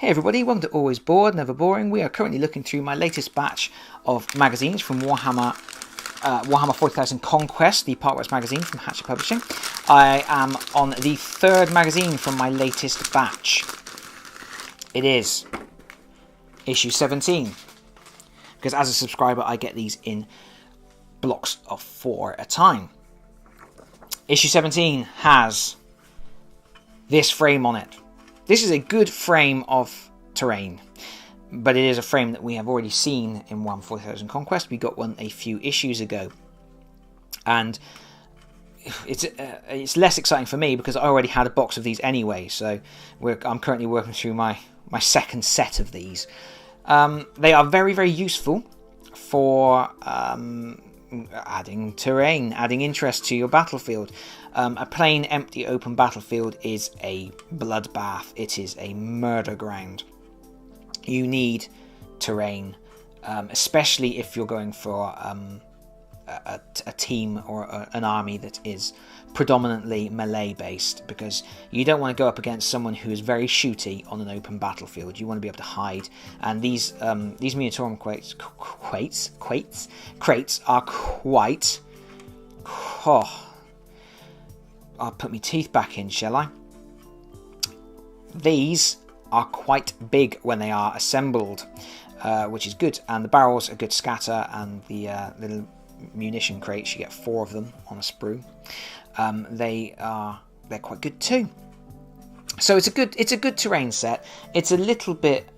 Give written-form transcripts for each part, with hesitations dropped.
Hey everybody, welcome to Always Bored, Never Boring. We are currently looking through my latest batch of magazines from Warhammer 40,000 Conquest, the Partworks magazine from Hachette Publishing. I am on the third magazine from my latest batch. It is issue 17. Because as a subscriber, I get these in blocks of 4 at a time. Issue 17 has this frame on it. This is a good frame of terrain, but it is a frame that we have already seen in Warhammer 40,000 Conquest. We got one a few issues ago, and it's less exciting for me because I already had a box of these anyway. So I'm currently working through my second set of these. They are very, very useful for adding terrain, adding interest to your battlefield. A plain, empty, open battlefield is a bloodbath. It is a murder ground. You need terrain, especially if you're going for a team or an army that is predominantly melee based, because you don't want to go up against someone who is very shooty on an open battlefield. You want to be able to hide, and these Munitorum crates are quite... I'll put my teeth back in, shall I? These are quite big when they are assembled, which is good, and the barrels are good scatter, and the little munition crates, you get 4 of them on a sprue. They're quite good too. So it's a good terrain set. It's a little bit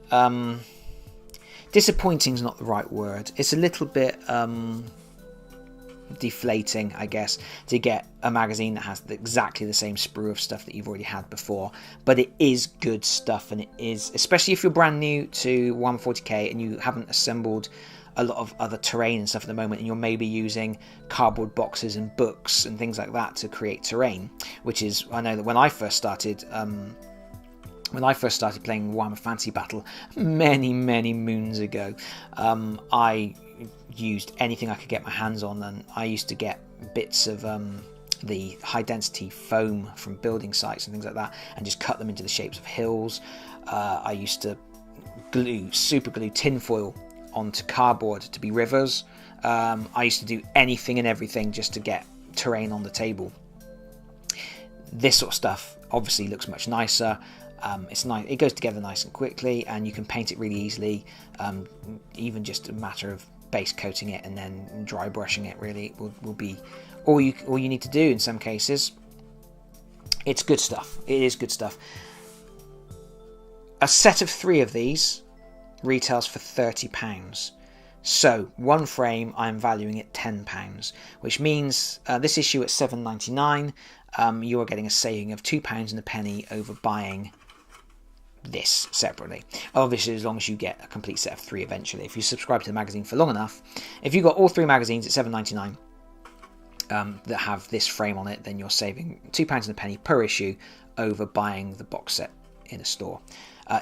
disappointing is not the right word. It's a little bit deflating, I guess, to get a magazine that has exactly the same sprue of stuff that you've already had before. But it is good stuff, and it is, especially if you're brand new to 140k and you haven't assembled a lot of other terrain and stuff at the moment, and you're maybe using cardboard boxes and books and things like that to create terrain, which is, I know that when I first started playing Warhammer Fantasy Battle many moons ago, I used anything I could get my hands on, and I used to get bits of the high density foam from building sites and things like that, and just cut them into the shapes of hills. I used to super glue tinfoil onto cardboard to be rivers. I used to do anything and everything just to get terrain on the table. This sort of stuff obviously looks much nicer. It's nice. It goes together nice and quickly, and you can paint it really easily. Even just a matter of base coating it and then dry brushing it really will be all you need to do in some cases. It's good stuff. It is good stuff. A set of 3 of these retails for £30. So one frame I'm valuing at £10, which means this issue at £7.99, you are getting a saving of £2 and a penny over buying this separately. Obviously, as long as you get a complete set of 3 eventually. If you subscribe to the magazine for long enough, if you've got all 3 magazines at £7.99 that have this frame on it, then you're saving £2 and a penny per issue over buying the box set in a store,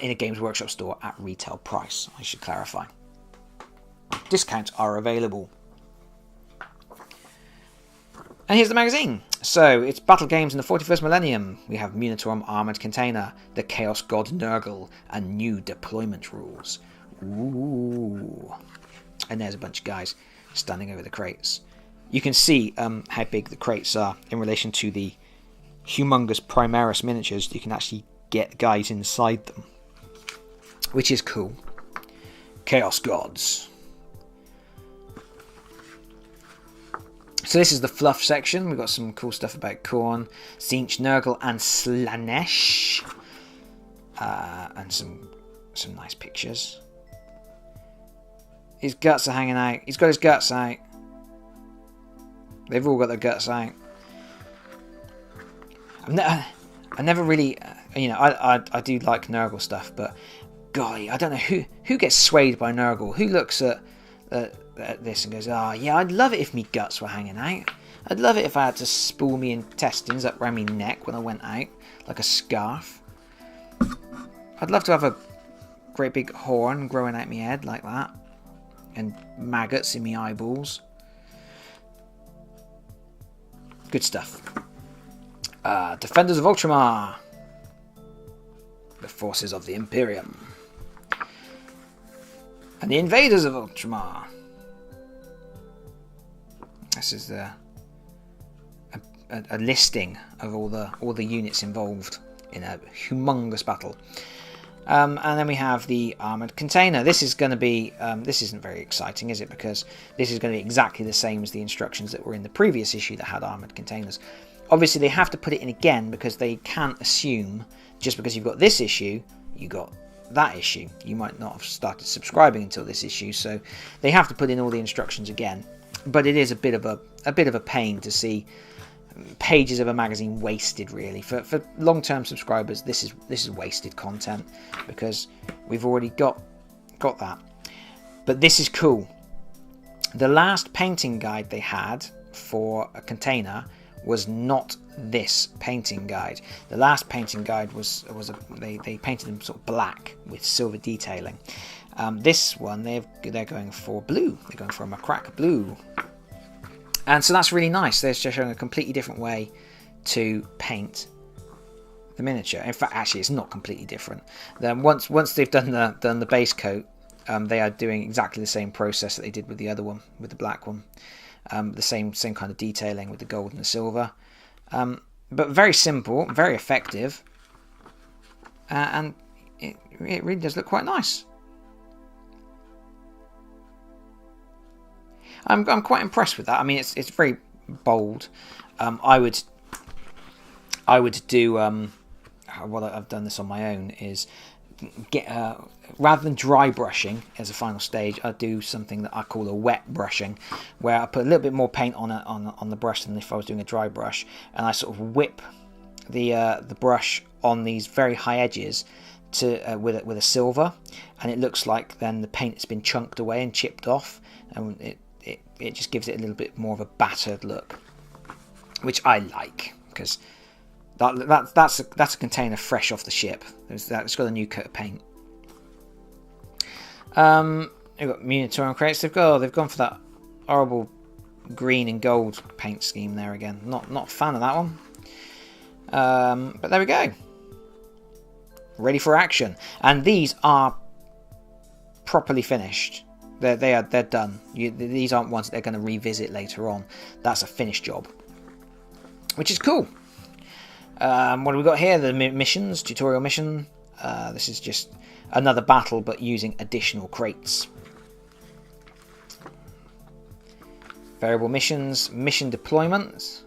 in a Games Workshop store at retail price, I should clarify. Discounts are available. And here's the magazine. So, it's Battle Games in the 41st Millennium. We have Munitorum Armoured Container, the Chaos God Nurgle, and new deployment rules. Ooh. And there's a bunch of guys standing over the crates. You can see how big the crates are in relation to the humongous Primaris miniatures. You can actually get guys inside them, which is cool. Chaos Gods. So this is the fluff section. We've got some cool stuff about Khorne, Tzeentch, Nurgle, and Slaanesh. And some nice pictures. His guts are hanging out. He's got his guts out. They've all got their guts out. I never really... I do like Nurgle stuff, but golly, I don't know who gets swayed by Nurgle. Who looks at this and goes, yeah, I'd love it if me guts were hanging out. I'd love it if I had to spool me intestines up around me neck when I went out, like a scarf. I'd love to have a great big horn growing out my head like that, and maggots in me eyeballs. Good stuff. Defenders of Ultramar. The forces of the Imperium. And the invaders of Ultramar. This is a listing of all the units involved in a humongous battle. And then we have the armoured container. This is going to be, this isn't very exciting, is it? Because this is going to be exactly the same as the instructions that were in the previous issue that had armoured containers. Obviously, they have to put it in again because they can't assume just because you've got this issue, you got that issue. You might not have started subscribing until this issue, so they have to put in all the instructions again. But it is a bit of a pain to see pages of a magazine wasted, really. For long-term subscribers, this is wasted content because we've already got that. But this is cool. The last painting guide they had for a container was not this painting guide. The last painting guide they painted them sort of black with silver detailing. This one they're going for blue. They're going for a macrack blue. And so that's really nice. They're just showing a completely different way to paint the miniature. In fact, actually, it's not completely different. Then once they've done the base coat, they are doing exactly the same process that they did with the other one, with the black one. The same kind of detailing with the gold and the silver. But very simple, very effective, and it really does look quite nice. I'm quite impressed with that. I mean, it's very bold. I would do what I've done this on my own is get rather than dry brushing as a final stage, I do something that I call a wet brushing, where I put a little bit more paint on the brush than if I was doing a dry brush, and I sort of whip the brush on these very high edges to with a silver, and it looks like then the paint has been chunked away and chipped off, and it just gives it a little bit more of a battered look, which I like because that's a container fresh off the ship. It's got a new coat of paint. We've got Munitorium crates. They've gone for that horrible green and gold paint scheme there again. Not a fan of that one. But there we go. Ready for action. And these are properly finished. They're done. These aren't ones that they're going to revisit later on. That's a finished job, which is cool. What have we got here? The missions, tutorial mission. This is just another battle, but using additional crates. Variable missions, mission deployments.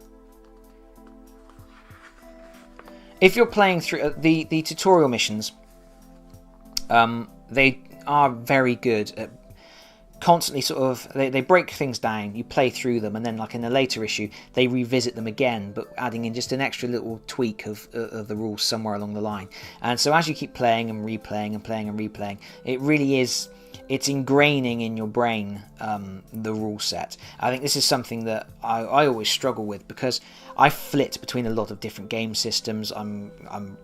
If you're playing through the tutorial missions, they are very good at constantly sort of they break things down. You play through them, and then like in a later issue they revisit them again, but adding in just an extra little tweak of the rules somewhere along the line. And so as you keep playing and replaying and playing and replaying, it really is, it's ingraining in your brain the rule set. I think this is something that I always struggle with because I flit between a lot of different game systems. I'm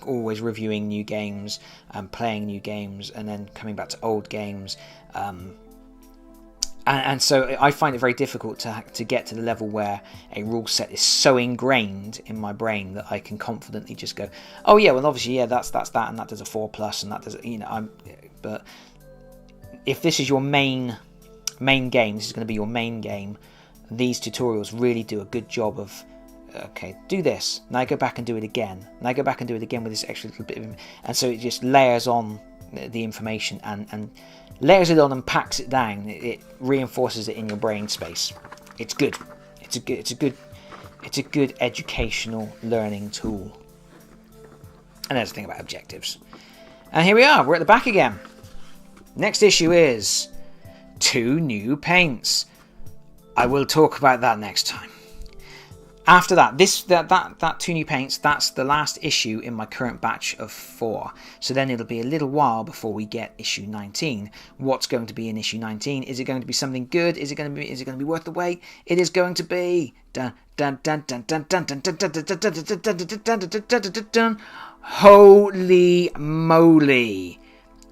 always reviewing new games and playing new games and then coming back to old games, and so I find it very difficult to get to the level where a rule set is so ingrained in my brain that I can confidently just go, oh yeah, well obviously yeah, that's that, and that does a 4+ and that does, you know. But if this is your main game, this is going to be your main game, these tutorials really do a good job of, okay, do this, now go back and do it again, now go back and do it again with this extra little bit of, and so it just layers on the information and layers it on and packs it down. It reinforces it in your brain space. It's good. It's a good educational learning tool. And there's the thing about objectives. And here we are, we're at the back again. Next issue is 2 new paints. I will talk about that next time. After that, that 2 new paints, that's the last issue in my current batch of 4. So then it'll be a little while before we get issue 19. What's going to be in issue 19? Is it going to be something good? Is it going to be worth the wait? It is going to be holy moly!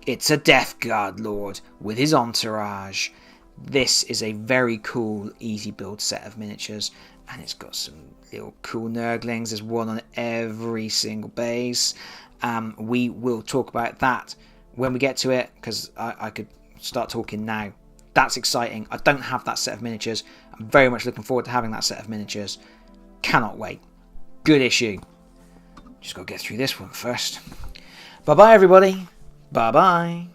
It's a Death Guard Lord with his entourage. This is a very cool, easy build set of miniatures. And it's got some little cool nurglings. There's one on every single base. We will talk about that when we get to it, because I could start talking now. That's exciting. I don't have that set of miniatures. I'm very much looking forward to having that set of miniatures. Cannot wait. Good issue. Just got to get through this one first. Bye-bye, everybody. Bye-bye.